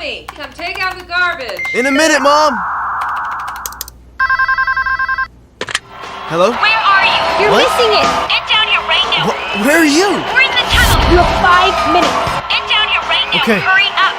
Tommy, come take out the garbage. In a minute, Mom. Hello? Where are you? You're What? missing it. Get down here right now. Where are you? We're in the tunnel. You have 5 minutes. Get down here right now. Okay. Hurry up.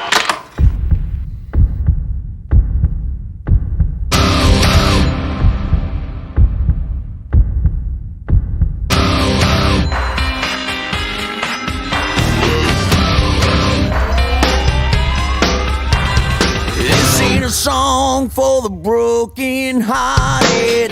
This ain't a song for the broken hearted.